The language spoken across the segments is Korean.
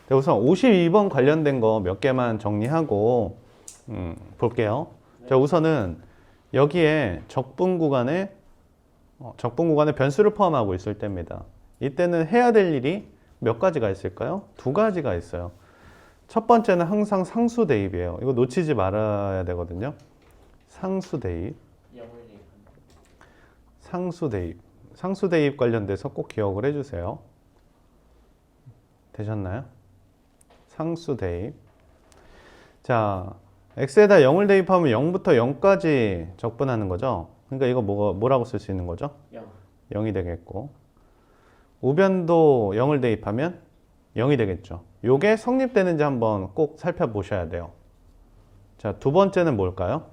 네, 우선 52번 관련된 거 몇 개만 정리하고 볼게요. 자, 우선은 여기에 적분 구간에 변수를 포함하고 있을 때입니다. 이때는 해야 될 일이 몇 가지가 있을까요? 두 가지가 있어요. 첫 번째는 항상 상수 대입이에요. 이거 놓치지 말아야 되거든요. 상수 대입. 상수 대입. 상수 대입 관련돼서 꼭 기억을 해주세요. 되셨나요? 상수 대입. 자, x에다 0을 대입하면 0부터 0까지 적분하는 거죠. 그러니까 이거 뭐라고 쓸 수 있는 거죠? 0이 되겠고, 우변도 0을 대입하면 0이 되겠죠. 요게 성립되는지 한번 꼭 살펴보셔야 돼요. 자, 두 번째는 뭘까요?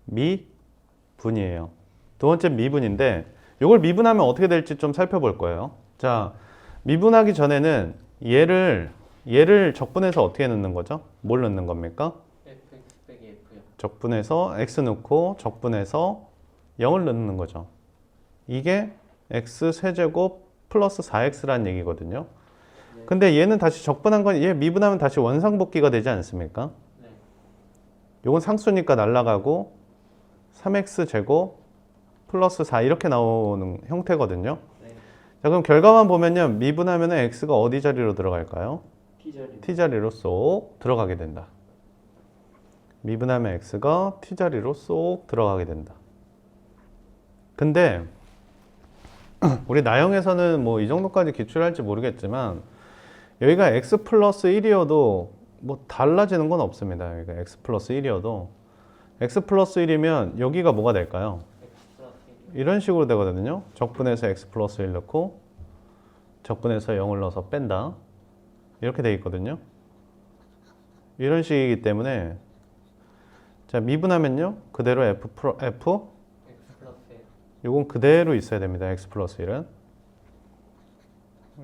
미분이에요. 두 번째 미분인데, 요걸 미분하면 어떻게 될지 좀 살펴볼 거예요. 자, 미분하기 전에는 얘를 적분해서 어떻게 넣는 거죠? 뭘 넣는 겁니까? fx 빼기 f요. 적분해서 x 넣고 적분해서 0을 넣는 거죠. 이게 x 세제곱 플러스 4x라는 얘기거든요. 네. 근데 얘는 다시 적분한 건 얘 미분하면 다시 원상복귀가 되지 않습니까? 네. 요건 상수니까 날라가고 3x 제곱 플러스 4 이렇게 나오는 형태거든요. 네. 자, 그럼 결과만 보면요. 미분하면 x가 어디 자리로 들어갈까요? t자리. t자리로 쏙 들어가게 된다. 미분하면 x가 t자리로 쏙 들어가게 된다. 근데 우리 나형에서는 뭐 이 정도까지 기출할지 모르겠지만 여기가 x 플러스 1이어도 뭐 달라지는 건 없습니다. 여기가 x 플러스 1이어도 x 플러스 1이면 여기가 뭐가 될까요? x 플러스 1. 이런 식으로 되거든요. 적분해서 x 플러스 1 넣고 적분해서 0을 넣어서 뺀다. 이렇게 돼 있거든요. 이런 식이기 때문에 자, 미분하면요. 그대로 f x 플러스 1. 요건 그대로 있어야 됩니다. x 플러스 1은.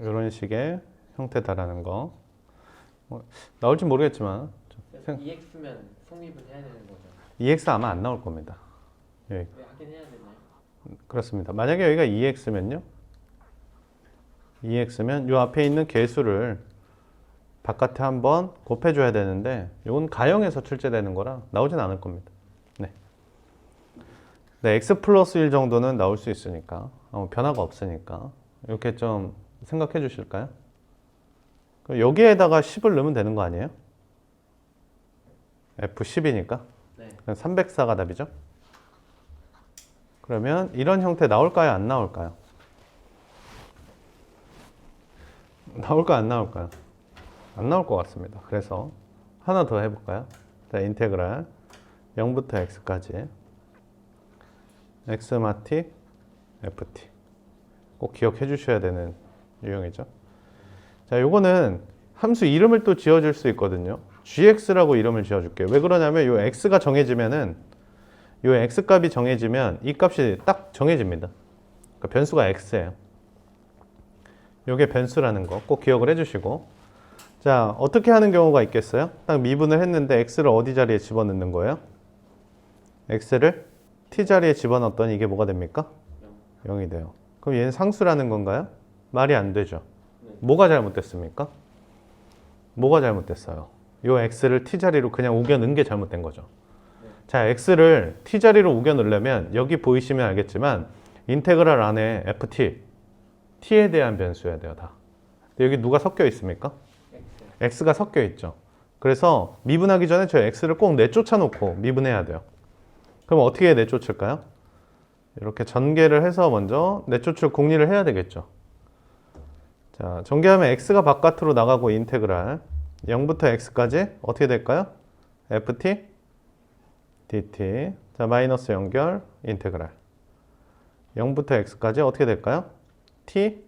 이런 식의 형태다라는 거. 나올지 모르겠지만 그래서 2x면 성립은 해야 되는 거죠. 2x 아마 안 나올 겁니다. 여기. 왜 하긴 해야 되나요? 그렇습니다. 만약에 여기가 2x면요. 2x면 요 앞에 있는 개수를 바깥에 한번 곱해줘야 되는데 이건 가형에서 출제되는 거라 나오진 않을 겁니다. 네. 네, x 플러스 1 정도는 나올 수 있으니까 변화가 없으니까 이렇게 좀 생각해 주실까요? 여기에다가 10을 넣으면 되는 거 아니에요? F10이니까 네. 304가 답이죠. 그러면 이런 형태 나올까요? 안 나올까요? 나올까요? 안 나올까요? 안 나올 것 같습니다. 그래서 하나 더 해볼까요? 자, 인테그랄 0부터 x까지 x 마틱 ft 꼭 기억해 주셔야 되는 유형이죠. 자, 요거는 함수 이름을 또 지어줄 수 있거든요. gx라고 이름을 지어줄게요. 왜 그러냐면 요 x가 정해지면은 요 x 값이 정해지면 이 값이 딱 정해집니다. 그러니까 변수가 x예요. 요게 변수라는 거 꼭 기억을 해주시고, 자, 어떻게 하는 경우가 있겠어요? 딱 미분을 했는데 x를 어디 자리에 집어넣는 거예요? x를 t 자리에 집어넣었더니 이게 뭐가 됩니까? 0이 돼요. 그럼 얘는 상수라는 건가요? 말이 안 되죠. 네. 뭐가 잘못됐습니까? 뭐가 잘못됐어요? 요 x를 t 자리로 그냥 우겨 넣은 게 잘못된 거죠. 네. 자, x를 t 자리로 우겨 넣으려면 여기 보이시면 알겠지만 인테그랄 안에 ft, t에 대한 변수여야 돼요, 다. 근데 여기 누가 섞여 있습니까? x가 섞여 있죠. 그래서 미분하기 전에 저 x를 꼭 내쫓아 놓고 미분해야 돼요. 그럼 어떻게 내쫓을까요? 이렇게 전개를 해서 먼저 내쫓을 공리를 해야 되겠죠. 자, 전개하면 x가 바깥으로 나가고 인테그랄 0부터 x까지 어떻게 될까요? ft dt. 자, 마이너스 연결 인테그랄 0부터 x까지 어떻게 될까요? t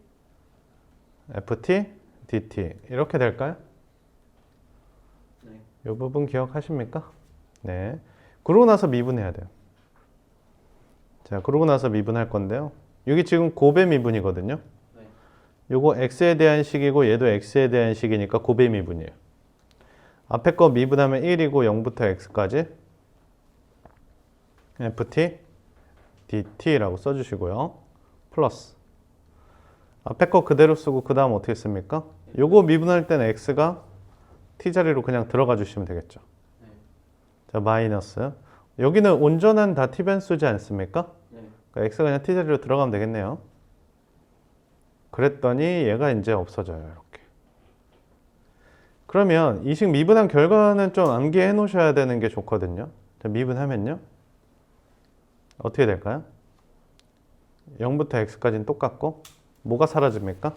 ft dt 이렇게 될까요? 네. 이 부분 기억하십니까? 네. 그러고 나서 미분해야 돼요. 자, 그러고 나서 미분할 건데요. 여기 지금 곱의 미분이거든요. 네. 요거 x에 대한 식이고 얘도 x에 대한 식이니까 곱의 미분이에요. 앞에 거 미분하면 1이고 0부터 x까지 ft dt라고 써주시고요. 플러스 앞에 거 그대로 쓰고 그 다음 어떻게 씁니까? 요거 미분할 때는 x가 t자리로 그냥 들어가 주시면 되겠죠. 네. 자, 마이너스. 여기는 온전한 다 t변수지 않습니까? 네. 그러니까 x가 그냥 t자리로 들어가면 되겠네요. 그랬더니 얘가 이제 없어져요. 이렇게. 그러면 이 식 미분한 결과는 좀 암기해 놓으셔야 되는 게 좋거든요. 자, 미분하면요. 어떻게 될까요? 0부터 x까지는 똑같고 뭐가 사라집니까?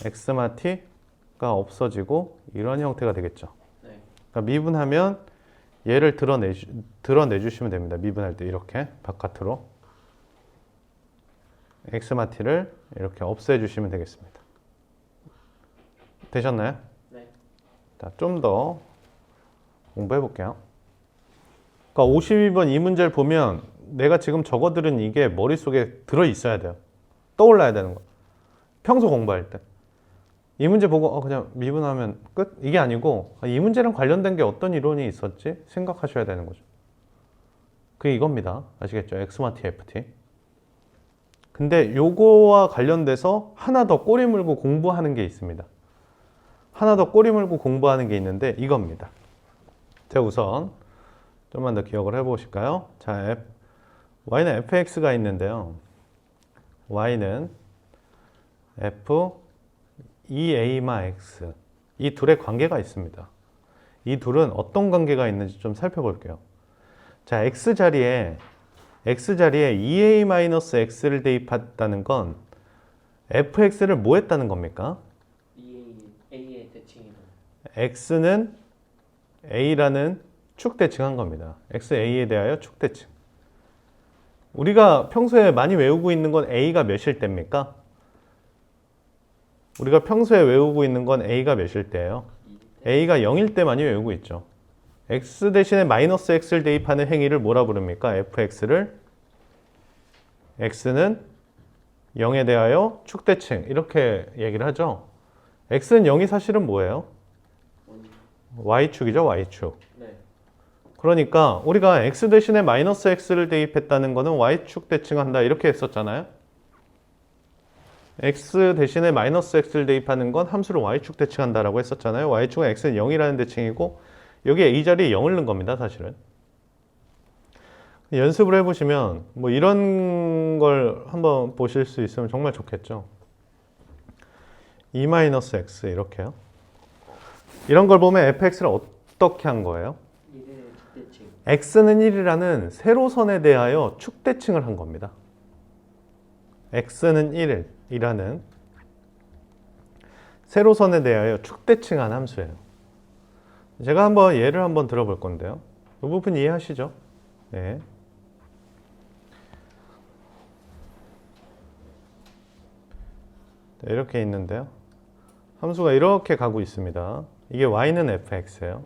x마 t가 없어지고 이런 형태가 되겠죠. 네. 그러니까 미분하면 얘를 드러내 주시면 됩니다. 미분할 때 이렇게 바깥으로 x마 t를 이렇게 없애 주시면 되겠습니다. 되셨나요? 네. 자, 좀 더 공부해 볼게요. 그러니까 52번 이 문제를 보면 내가 지금 적어들은 이게 머릿속에 들어 있어야 돼요. 떠올라야 되는 거. 평소 공부할 때. 이 문제 보고 그냥 미분하면 끝? 이게 아니고 이 문제랑 관련된 게 어떤 이론이 있었지? 생각하셔야 되는 거죠. 그게 이겁니다. 아시겠죠? x마 t, ft. 근데 요거와 관련돼서 하나 더 꼬리 물고 공부하는 게 있습니다. 하나 더 꼬리 물고 공부하는 게 있는데 이겁니다. 자, 우선 좀만 더 기억을 해보실까요? 자, y는 fx가 있는데요. y는 f 2a마 x. 이 둘의 관계가 있습니다. 이 둘은 어떤 관계가 있는지 좀 살펴볼게요. 자, x자리에 2a-x를 대입했다는 건 fx를 뭐 했다는 겁니까? A의 대칭이죠. x는 a라는 축대칭한 겁니다. xa에 대하여 축대칭. 우리가 평소에 많이 외우고 있는 건 a가 몇일 때입니까? 우리가 평소에 외우고 있는 건 a가 몇일 때예요? a가 0일 때 많이 외우고 있죠. x 대신에 마이너스 x를 대입하는 행위를 뭐라 부릅니까? fx를 x는 0에 대하여 축대칭 이렇게 얘기를 하죠. x는 0이 사실은 뭐예요? y축이죠. y축. 네. 그러니까 우리가 x 대신에 마이너스 x를 대입했다는 거는 y축 대칭한다 이렇게 했었잖아요. x 대신에 마이너스 x를 대입하는 건 함수를 y축 대칭한다라고 했었잖아요. y축은 x는 0이라는 대칭이고 여기에 이 자리에 0을 넣은 겁니다. 사실은. 연습을 해보시면 뭐 이런 걸 한번 보실 수 있으면 정말 좋겠죠. 2-x 이렇게요. 이런 걸 보면 fx를 어떻게 한 거예요? 1의 대칭. x는 1이라는 세로선에 대하여 축대칭을 한 겁니다. x는 1이라는 세로선에 대하여 축대칭한 함수예요. 제가 한번 예를 한번 들어볼 건데요. 이 부분 이해하시죠? 네. 이렇게 있는데요. 함수가 이렇게 가고 있습니다. 이게 y는 fx예요.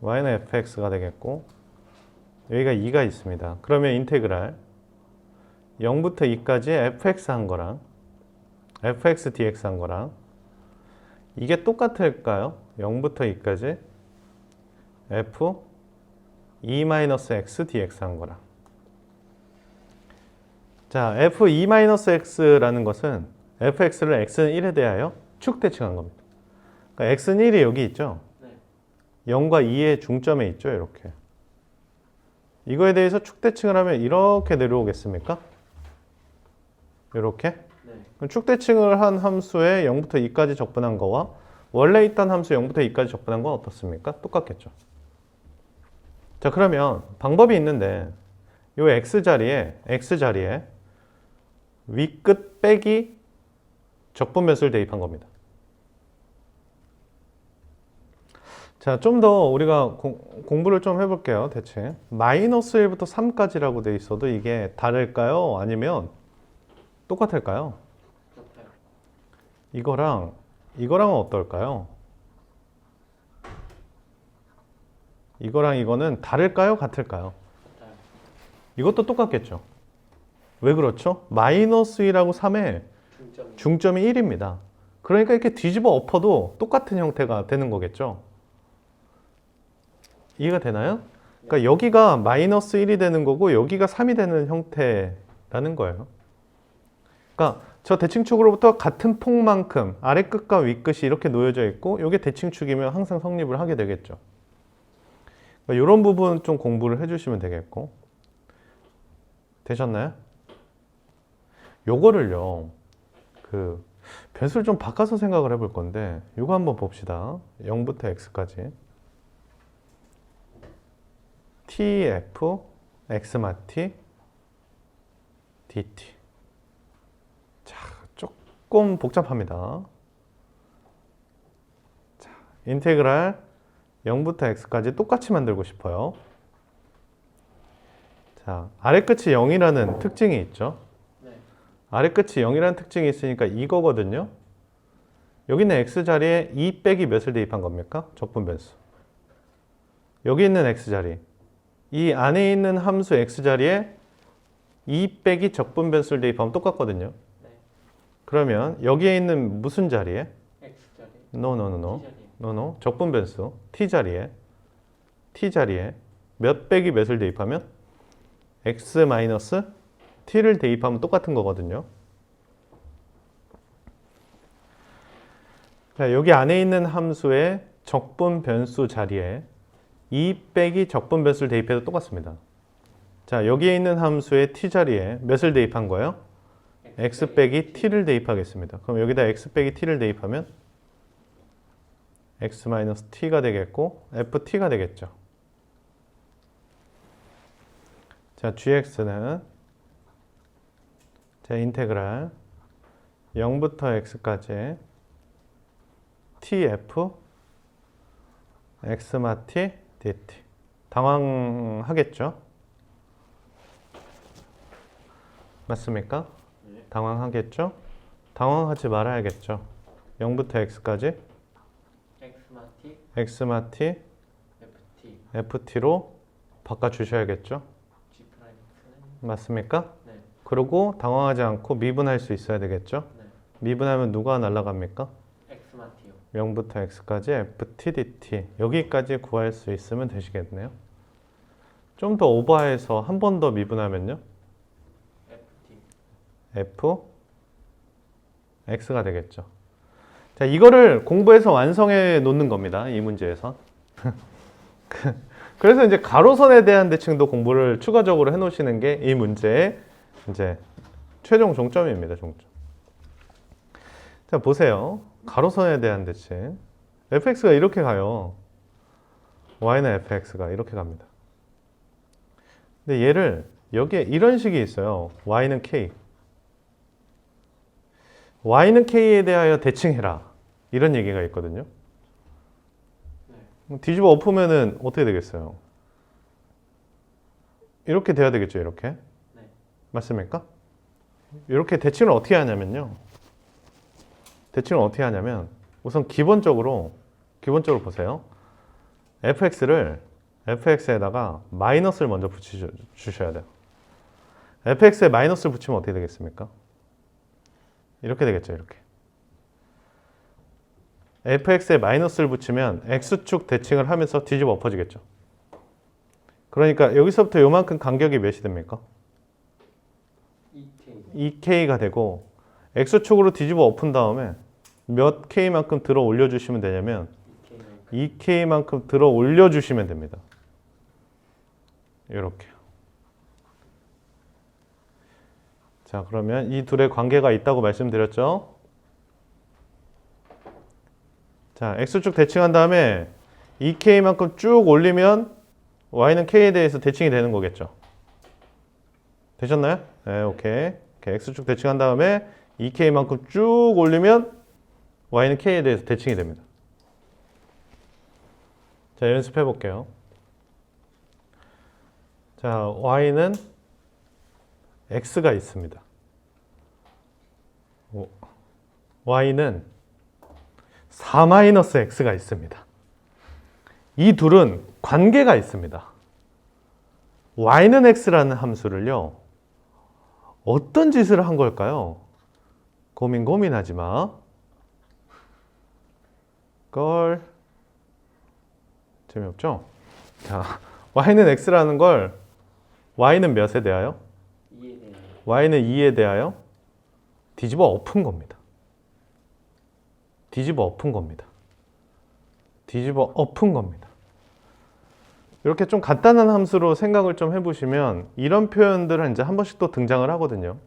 y는 fx가 되겠고 여기가 2가 있습니다. 그러면 인테그랄 0부터 2까지 fx 한 거랑 fx dx 한 거랑 이게 똑같을까요? 0부터 2까지 f 2-x dx 한 거랑. 자, f 2-x라는 것은 fx를 x는 1에 대하여 축대칭한 겁니다. 그러니까 x는 1이 여기 있죠? 네. 0과 2의 중점에 있죠? 이렇게. 이거에 대해서 축대칭을 하면 이렇게 내려오겠습니까? 이렇게. 네. 그럼 축대칭을 한 함수에 0부터 2까지 적분한 거와 원래 있던 함수 0부터 2까지 적분한 건 어떻습니까? 똑같겠죠. 자, 그러면 방법이 있는데 이 x자리에 위끝 빼기 적분변수를 대입한 겁니다. 자, 좀 더 우리가 공부를 좀 해볼게요. 대체 마이너스 1부터 3까지라고 돼 있어도 이게 다를까요? 아니면 똑같을까요? 같아요. 이거랑은 어떨까요? 이거랑 이거는 다를까요? 같을까요? 같아요. 이것도 똑같겠죠. 왜 그렇죠? 마이너스 1하고 3의 중점이 1입니다. 그러니까 이렇게 뒤집어 엎어도 똑같은 형태가 되는 거겠죠. 이해가 되나요? 그러니까 여기가 마이너스 1이 되는 거고 여기가 3이 되는 형태라는 거예요. 그러니까 저 대칭축으로부터 같은 폭만큼 아래 끝과 위 끝이 이렇게 놓여져 있고 이게 대칭축이면 항상 성립을 하게 되겠죠. 그러니까 이런 부분 좀 공부를 해주시면 되겠고. 되셨나요? 요거를요, 그 변수를 좀 바꿔서 생각을 해볼 건데 이거 한번 봅시다. 0부터 x까지 tf x마티 dt. 자, 조금 복잡합니다. 자, 인테그랄 0부터 x까지 똑같이 만들고 싶어요. 자, 아래 끝이 0이라는 특징이 있죠. 네. 아래 끝이 0이라는 특징이 있으니까 이거거든요. 여기 있는 x 자리에 2 빼기 몇을 대입한 겁니까? 적분 변수. 여기 있는 x 자리, 이 안에 있는 함수 x 자리에 2 빼기 적분 변수를 대입하면 똑같거든요. 네. 그러면 여기에 있는 무슨 자리에? X 자리. no. T 자리. 적분 변수 t 자리에 몇 빼기 몇을 대입하면? x 마이너스 t를 대입하면 똑같은 거거든요. 자, 여기 안에 있는 함수의 적분 변수 자리에 2 빼기 적분 변수를 대입해도 똑같습니다. 자, 여기에 있는 함수의 t 자리에 몇을 대입한 거예요? x 빼기 t를 대입하겠습니다. 그럼 여기다 x 빼기 t를 대입하면 x 마이너스 t가 되겠고 ft가 되겠죠. 자, gx는 자, 인테그랄 0부터 x까지 tf x마티 dt. 당황하겠죠? 맞습니까? 네. 당황하겠죠? 당황하지 말아야겠죠. 0부터 x까지 X마티 x마티 FT ft로 바꿔주셔야겠죠? G 프라임X는 맞습니까? 네. 그리고 당황하지 않고 미분할 수 있어야 되겠죠? 네. 미분하면 누가 날아갑니까? X마티요. 0부터 x까지 ft dt. 여기까지 구할 수 있으면 되시겠네요. 좀 더 오버해서 한 번 더 미분하면요? FT f x가 되겠죠. 자, 이거를 공부해서 완성해 놓는 겁니다. 이 문제에서. 그래서 이제 가로선에 대한 대칭도 공부를 추가적으로 해 놓으시는 게 이 문제의 이제 최종 종점입니다. 종점. 자, 보세요. 가로선에 대한 대칭. fx가 이렇게 가요. y는 fx가 이렇게 갑니다. 근데 얘를 여기에 이런 식이 있어요. y는 k. y는 k에 대하여 대칭해라. 이런 얘기가 있거든요. 네. 뒤집어 엎으면은 어떻게 되겠어요? 이렇게 돼야 되겠죠, 이렇게. 네. 맞습니까? 이렇게 대칭을 어떻게 하냐면요. 대칭을 어떻게 하냐면 우선 기본적으로 보세요. fx에다가 마이너스를 먼저 붙여주셔야 돼요. fx에 마이너스를 붙이면 어떻게 되겠습니까? 이렇게 되겠죠, 이렇게. fx에 마이너스를 붙이면 x축 대칭을 하면서 뒤집어 엎어지겠죠. 그러니까 여기서부터 요만큼 간격이 몇이 됩니까? EK 2k가 되고 x축으로 뒤집어 엎은 다음에 몇 k만큼 들어 올려주시면 되냐면 2k만큼 들어 올려주시면 됩니다. 이렇게. 자, 그러면 이 둘의 관계가 있다고 말씀드렸죠? 자, x축 대칭한 다음에 2k만큼 쭉 올리면 y는 k에 대해서 대칭이 되는 거겠죠. 되셨나요? 네, 오케이. x축 대칭한 다음에 2k만큼 쭉 올리면 y는 k에 대해서 대칭이 됩니다. 자, 연습해 볼게요. 자, y는 x가 있습니다. y는 4-x가 있습니다. 이 둘은 관계가 있습니다. y는 x라는 함수를요, 어떤 짓을 한 걸까요? 고민하지 마. 걸 재미없죠? 자, y는 x라는 걸 y는 몇에 대하여? 2에 대해 y는 2에 대하여 뒤집어 엎은 겁니다. 뒤집어 엎은 겁니다. 뒤집어 엎은 겁니다. 이렇게 좀 간단한 함수로 생각을 좀 해보시면 이런 표현들은 이제 한 번씩 또 등장을 하거든요.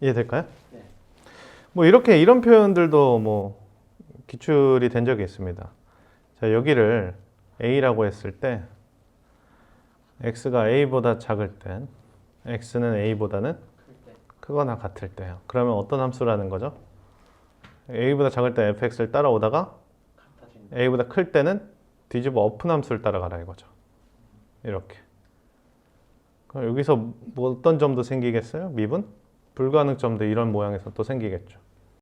이해될까요? 네. 뭐 이렇게 이런 표현들도 뭐 기출이 된 적이 있습니다. 자, 여기를 a라고 했을 때 x가 a보다 작을 땐 x는 a보다는 클 때. 크거나 같을 때요. 그러면 어떤 함수라는 거죠? a보다 작을 때 fx를 따라오다가 같아진다. a보다 클 때는 뒤집어 엎은 함수를 따라가라 이거죠. 이렇게. 그럼 여기서 뭐 어떤 점도 생기겠어요? 미분? 불가능점도 이런 모양에서 또 생기겠죠.